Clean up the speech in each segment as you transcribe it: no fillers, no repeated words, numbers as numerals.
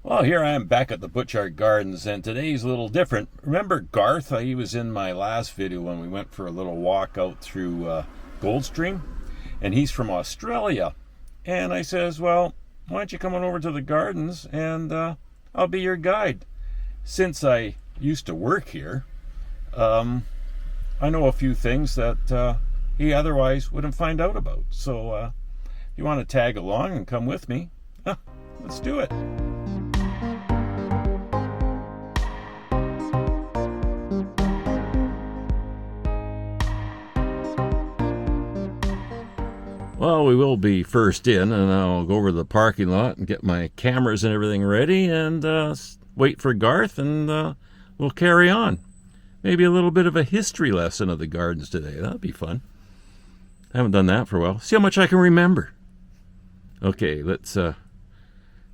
Well, here I am back at the Butchart Gardens, and today's a little different. Remember Garth? He was in my last video when we went for a little walk out through Goldstream, and he's from Australia. And I says, well, why don't you come on over to the gardens and I'll be your guide. Since I used to work here, I know a few things that he otherwise wouldn't find out about. So if you want to tag along and come with me, let's do it. Well, we will be first in, and I'll go over to the parking lot and get my cameras and everything ready and wait for Garth, and we'll carry on. Maybe a little bit of a history lesson of the gardens today. That'll be fun. I haven't done that for a while. See how much I can remember. Okay, let's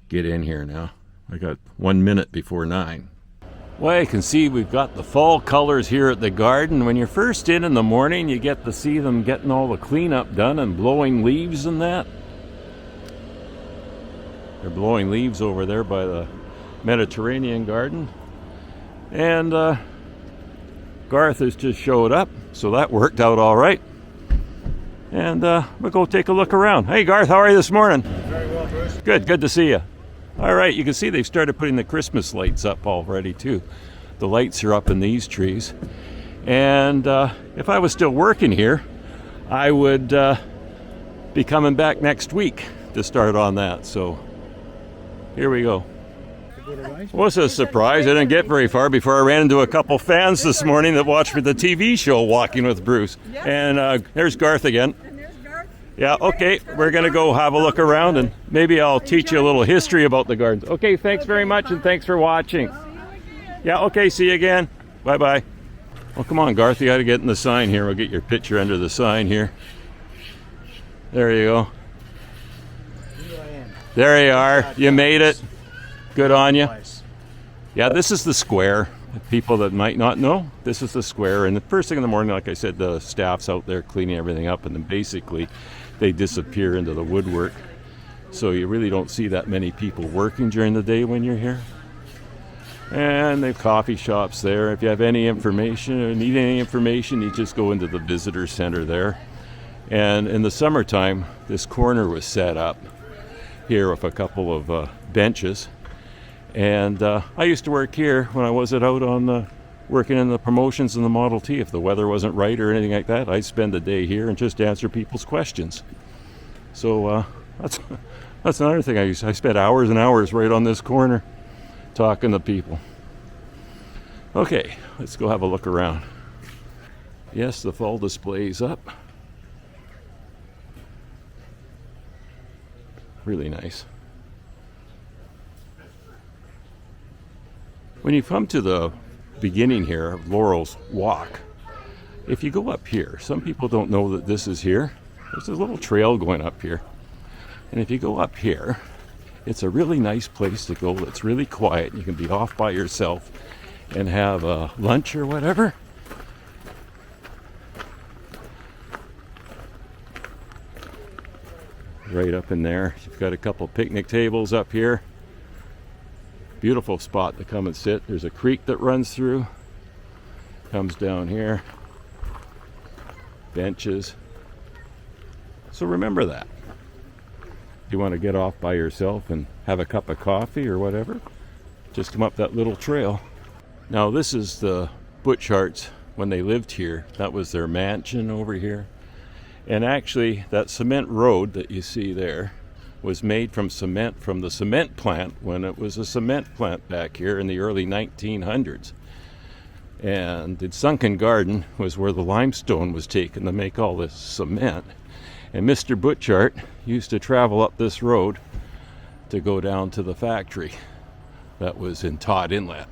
get in here now. I got 1 minute before 9. Well, you can see we've got the fall colors here at the garden. When you're first in the morning, you get to see them getting all the cleanup done and blowing leaves and that. They're blowing leaves over there by the Mediterranean garden. And Garth has just showed up, so that worked out all right. And we'll go take a look around. Hey Garth, how are you this morning? Very well, Bruce. Good to see you. All right, you can see they've started putting the Christmas lights up already too. The lights are up in these trees. And if I was still working here, I would be coming back next week to start on that. So here we go. What's a surprise? I didn't get very far before I ran into a couple fans this morning that watched for the TV show Walking with Bruce. And there's Garth again. Yeah, okay, we're going to go have a look around, and maybe I'll teach you a little history about the gardens. Okay, thanks very much, and thanks for watching. Yeah, okay, see you again. Bye-bye. Well, come on, Garth, you got to get in the sign here. We'll get your picture under the sign here. There you go. There you are. You made it. Good on you. Yeah, this is the square. People that might not know, this is the square. And the first thing in the morning, like I said, the staff's out there cleaning everything up, and then basically they disappear into the woodwork. So you really don't see that many people working during the day when you're here. And they have coffee shops there. If you have any information or need any information, you just go into the visitor center there. And in the summertime, this corner was set up here with a couple of benches. And I used to work here when I wasn't out on working in the promotions in the Model T. If the weather wasn't right or anything like that, I'd spend the day here and just answer people's questions. So that's another thing. I spent hours and hours right on this corner talking to people. Okay, let's go have a look around. Yes, the fall display's up. Really nice. When you come to the beginning here of Laurel's Walk, if you go up here, some people don't know that this is here. There's a little trail going up here. And if you go up here, it's a really nice place to go. It's really quiet. You can be off by yourself and have lunch or whatever. Right up in there. You've got a couple picnic tables up here. Beautiful spot to come and sit. There's a creek that runs through, comes down here, benches. So remember that. If you want to get off by yourself and have a cup of coffee or whatever, just come up that little trail. Now this is the Butcharts when they lived here. That was their mansion over here. And actually that cement road that you see there was made from cement from the cement plant when it was a cement plant back here in the early 1900s. And the sunken garden was where the limestone was taken to make all this cement. And Mr. Butchart used to travel up this road to go down to the factory that was in Todd Inlet.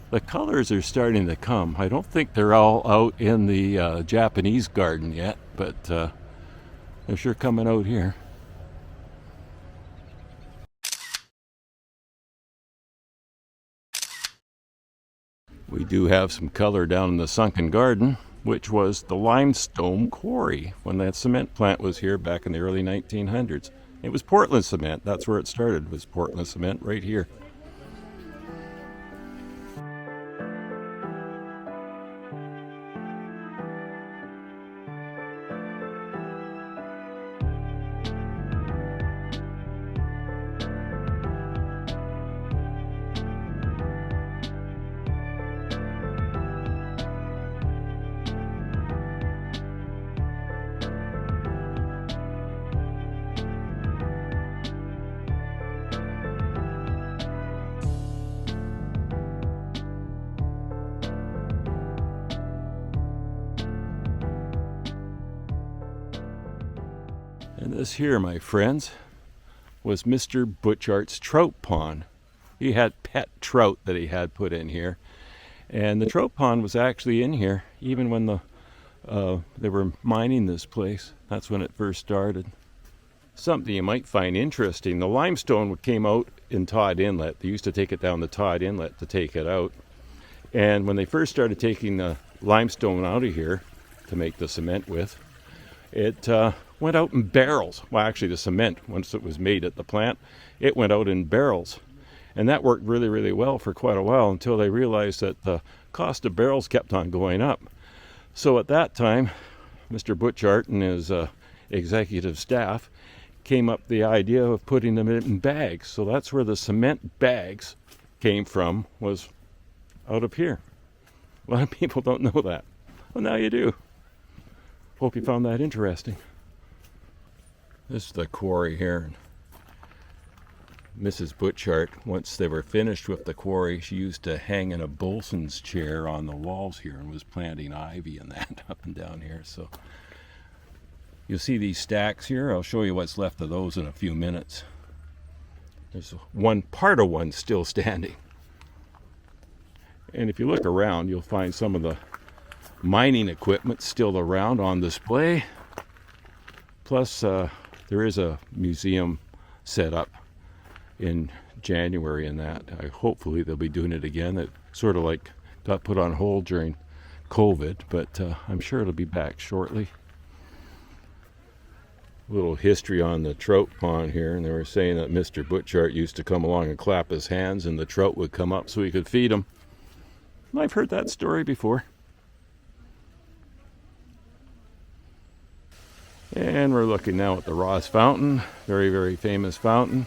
The colors are starting to come. I don't think they're all out in the Japanese garden yet, but they're sure coming out here. We do have some color down in the sunken garden. which was the limestone quarry when that cement plant was here back in the early 1900s. It was Portland cement. That's where it started, was Portland cement right here. And this here, my friends, was Mr. Butchart's trout pond. He had pet trout that he had put in here. And the trout pond was actually in here even when they were mining this place. That's when it first started. Something you might find interesting, the limestone came out in Todd Inlet. They used to take it down the Todd Inlet to take it out. And when they first started taking the limestone out of here to make the cement with, it went out in barrels. Well, actually the cement, once it was made at the plant, it went out in barrels. And that worked really, really well for quite a while until they realized that the cost of barrels kept on going up. So at that time, Mr. Butchart and his executive staff came up with the idea of putting them in bags. So that's where the cement bags came from, was out of here. A lot of people don't know that. Well, now you do. Hope you found that interesting. This is the quarry here. Mrs. Butchart, once they were finished with the quarry, she used to hang in a bosun's chair on the walls here and was planting ivy and that up and down here. So you'll see these stacks here. I'll show you what's left of those in a few minutes. There's one part of one still standing. And if you look around, you'll find some of the mining equipment still around on display. Plus, there is a museum set up in January and that. Hopefully they'll be doing it again. It sort of like got put on hold during COVID, but I'm sure it'll be back shortly. A little history on the trout pond here, and they were saying that Mr. Butchart used to come along and clap his hands and the trout would come up so he could feed them. I've heard that story before. And we're looking now at the Ross Fountain, very, very famous fountain.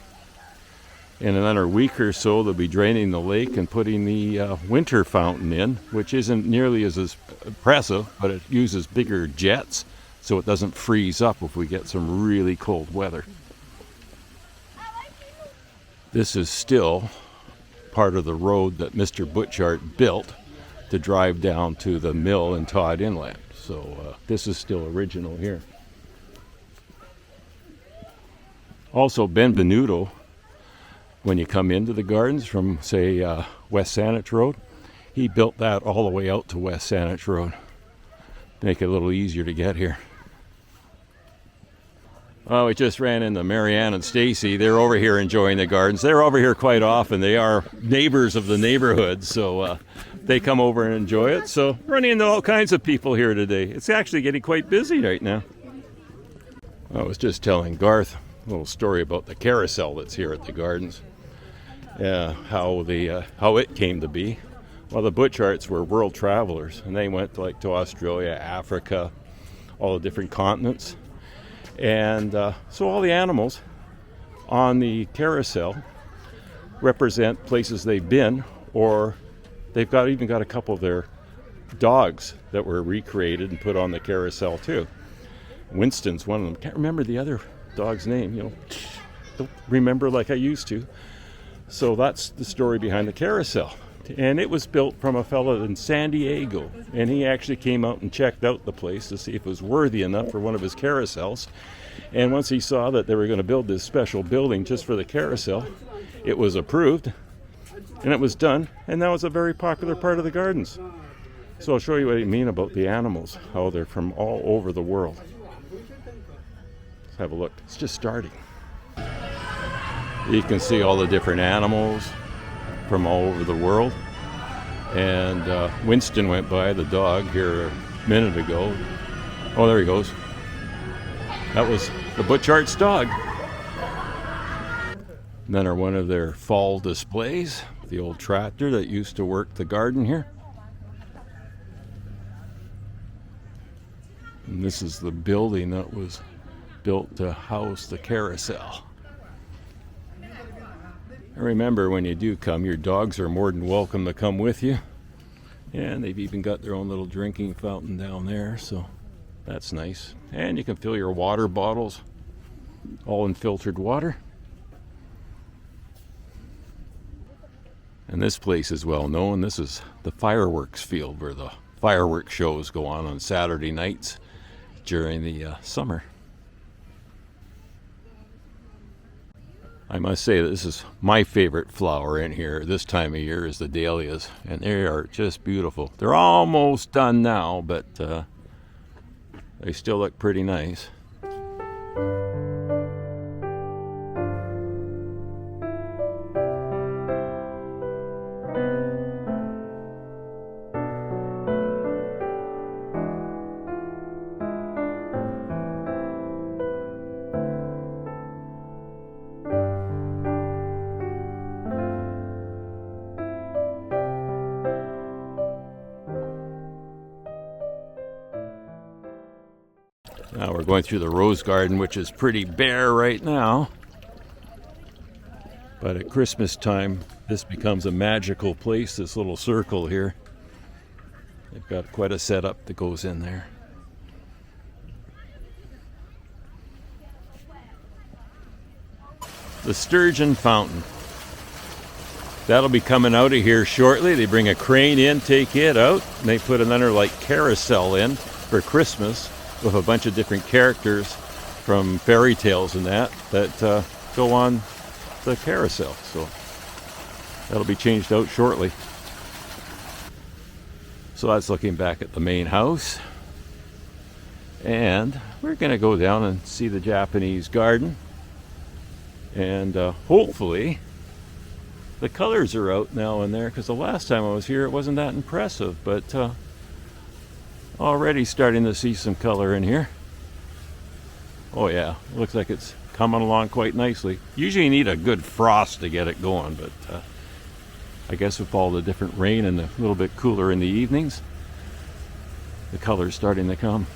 In another week or so, they'll be draining the lake and putting the winter fountain in, which isn't nearly as impressive, but it uses bigger jets so it doesn't freeze up if we get some really cold weather. This is still part of the road that Mr. Butchart built to drive down to the mill in Todd Inlet. So this is still original here. Also, Benvenuto, when you come into the gardens from, say, West Saanich Road, he built that all the way out to West Saanich Road. Make it a little easier to get here. Oh, we just ran into Marianne and Stacy. They're over here enjoying the gardens. They're over here quite often. They are neighbors of the neighborhood, so they come over and enjoy it. So running into all kinds of people here today. It's actually getting quite busy right now. I was just telling Garth a little story about the carousel that's here at the gardens. How it came to be. Well, the Butcharts were world travelers, and they went to Australia, Africa, all the different continents. And so all the animals on the carousel represent places they've been, or they've even got a couple of their dogs that were recreated and put on the carousel too. Winston's one of them. Can't remember the other dog's name, don't remember like I used to. So that's the story behind the carousel. And it was built from a fellow in San Diego, and he actually came out and checked out the place to see if it was worthy enough for one of his carousels. And once he saw that they were going to build this special building just for the carousel, it was approved, and it was done, and now it's a very popular part of the gardens. So I'll show you what I mean about the animals, how they're from all over the world. Let's have a look. It's just starting. You can see all the different animals from all over the world. And Winston went by, the dog, here a minute ago. Oh, there he goes. That was the Butchart's dog. And then are one of their fall displays, the old tractor that used to work the garden here. And this is the building that was built to house the carousel. And remember, when you do come, your dogs are more than welcome to come with you. And they've even got their own little drinking fountain down there, so that's nice. And you can fill your water bottles, all in filtered water. And this place is well known. This is the fireworks field where the fireworks shows go on Saturday nights during the summer. I must say that this is my favorite flower in here this time of year is the dahlias, and they are just beautiful. They're almost done now, but they still look pretty nice. Now we're going through the rose garden, which is pretty bare right now. But at Christmas time, this becomes a magical place, this little circle here. They've got quite a setup that goes in there. The Sturgeon Fountain. That'll be coming out of here shortly. They bring a crane in, take it out, and they put another like carousel in for Christmas with a bunch of different characters from fairy tales and that go on the carousel. So that'll be changed out shortly. So that's looking back at the main house. And we're going to go down and see the Japanese garden. And hopefully the colors are out now in there, because the last time I was here it wasn't that impressive, but already starting to see some color in here. Oh yeah, looks like it's coming along quite nicely. Usually you need a good frost to get it going, but I guess with all the different rain and a little bit cooler in the evenings, the color's starting to come.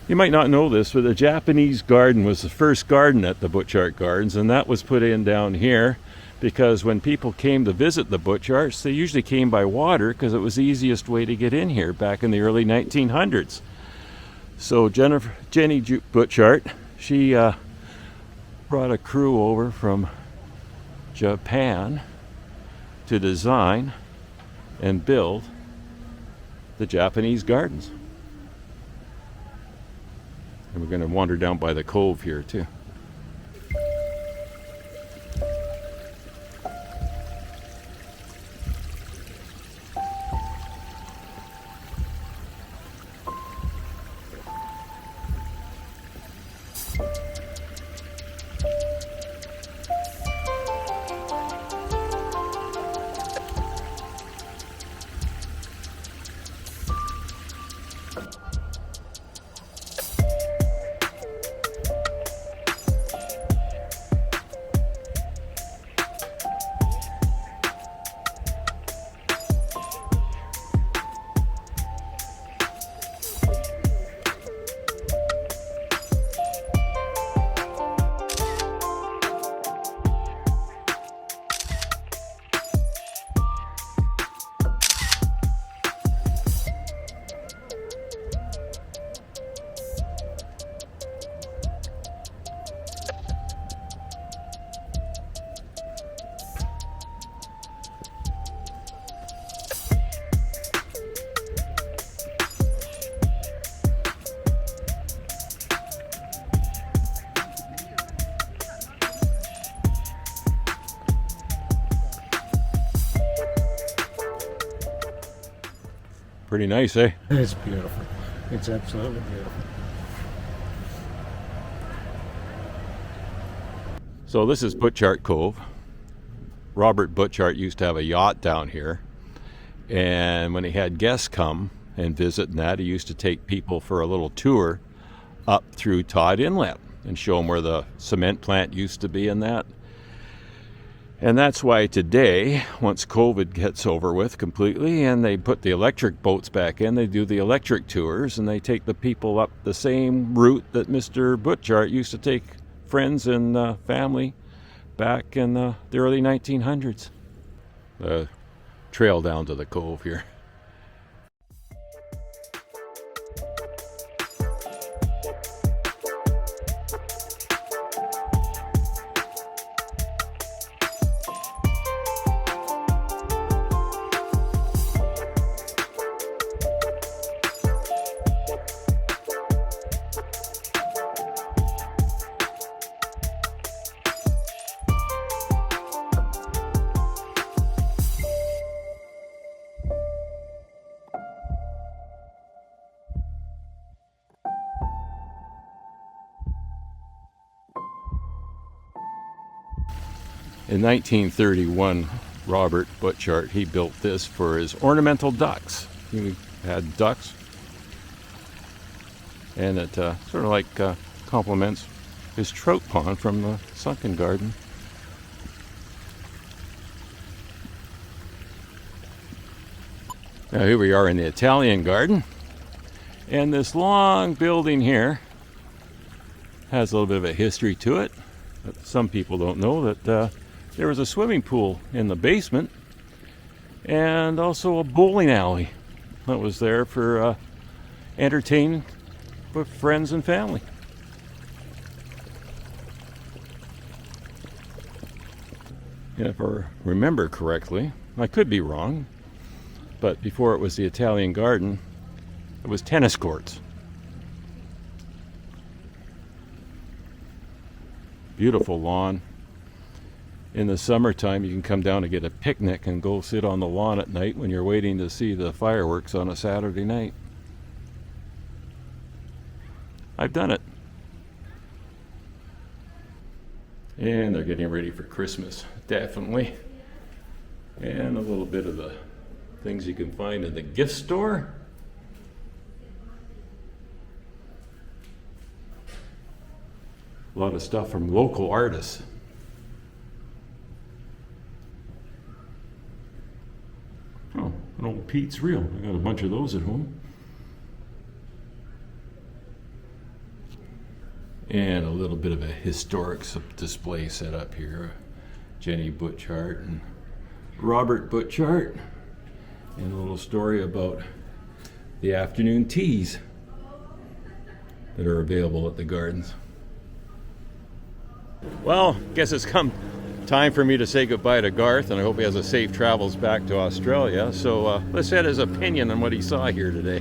You might not know this, but the Japanese garden was the first garden at the Butchart Gardens, and that was put in down here because when people came to visit the Butcharts, they usually came by water because it was the easiest way to get in here back in the early 1900s. So Jenny Butchart, she brought a crew over from Japan to design and build the Japanese gardens. And we're going to wander down by the cove here too. Pretty nice, eh? It's beautiful. It's absolutely beautiful. So this is Butchart Cove. Robert Butchart used to have a yacht down here, and when he had guests come, and visit and that. He used to take people for a little tour up through Todd Inlet and show them where the cement plant used to be and that. And that's why today, once COVID gets over with completely and they put the electric boats back in, they do the electric tours and they take the people up the same route that Mr. Butchart used to take friends and family back in the early 1900s. The trail down to the cove here. In 1931, Robert Butchart, he built this for his ornamental ducks. He had ducks, and it sort of like complements his trout pond from the sunken garden. Now here we are in the Italian garden, and this long building here has a little bit of a history to it. But some people don't know that there was a swimming pool in the basement and also a bowling alley that was there for entertaining with friends and family. And if I remember correctly, I could be wrong, but before it was the Italian garden, it was tennis courts. Beautiful lawn. In the summertime, you can come down and get a picnic and go sit on the lawn at night when you're waiting to see the fireworks on a Saturday night. I've done it. And they're getting ready for Christmas, definitely. And a little bit of the things you can find in the gift store. A lot of stuff from local artists. Oh, an old Pete's Reel. I got a bunch of those at home. And a little bit of a historic display set up here. Jenny Butchart and Robert Butchart. And a little story about the afternoon teas that are available at the gardens. Well, guess it's come time for me to say goodbye to Garth, and I hope he has a safe travels back to Australia. So let's get his opinion on what he saw here today.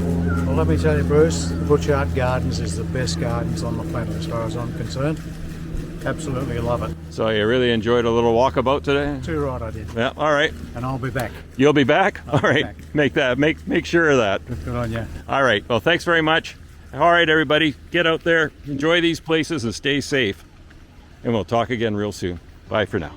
Well, let me tell you, Bruce, the Butchart Gardens is the best gardens on the planet as far as I'm concerned. Absolutely love it. So you really enjoyed a little walkabout today? Too right, I did. Yeah, all right. And I'll be back. You'll be back? I'll All right. be back. Make sure of that. Good on you. All right. Well, thanks very much. All right, everybody, get out there, enjoy these places, and stay safe. And we'll talk again real soon. Bye for now.